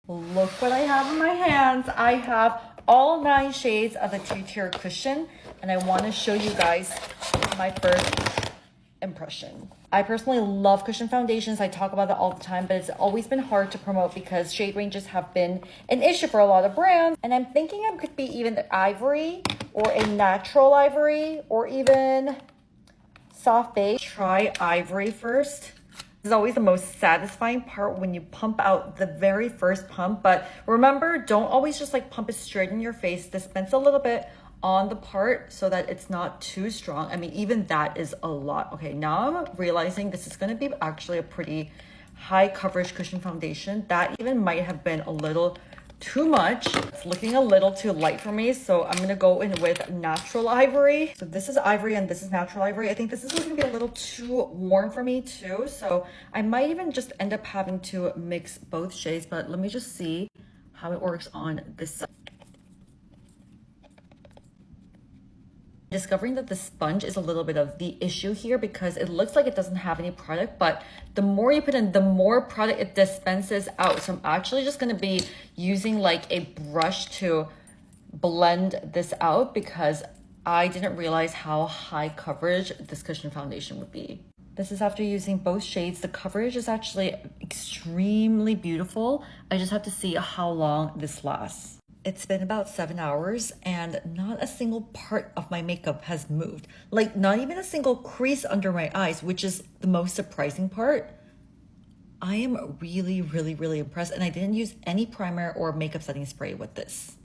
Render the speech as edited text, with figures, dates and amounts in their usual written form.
Look what I have in my hands. I have all 9 shades of the tirtir cushion, and I want to show you guys my first impression. I personally love cushion foundations. I talk about it all the time, but it's always been hard to promote because shade ranges have been an issue for a lot of brands. And I'm thinking it could be even ivory or a natural ivory or even soft beige. Try ivory first. This is always the most satisfying part when you pump out the very first pump. But remember, don't always just like pump it straight in your face. Dispense a little bit on the part so that it's not too strong. I mean, even that is a lot. Okay, now I'm realizing this is going to be actually a pretty high coverage cushion foundation. That even might have been a little too much. It's looking a little too light for me, so I'm gonna go in with natural ivory. So this is ivory and this is natural ivory. I think this is gonna be a little too warm for me too, so I might even just end up having to mix both shades, but let me just see how it works on this side. Discovering that the sponge is a little bit of the issue here because it looks like it doesn't have any product, but the more you put in, the more product it dispenses out. So I'm actually just going to be using like a brush to blend this out because I didn't realize how high coverage this cushion foundation would be. This is after using both shades. The coverage is actually extremely beautiful. I just have to see how long this lasts. It's been about 7 hours and not a single part of my makeup has moved. Like not even a single crease under my eyes, which is the most surprising part. I am really, really, really impressed, and I didn't use any primer or makeup setting spray with this.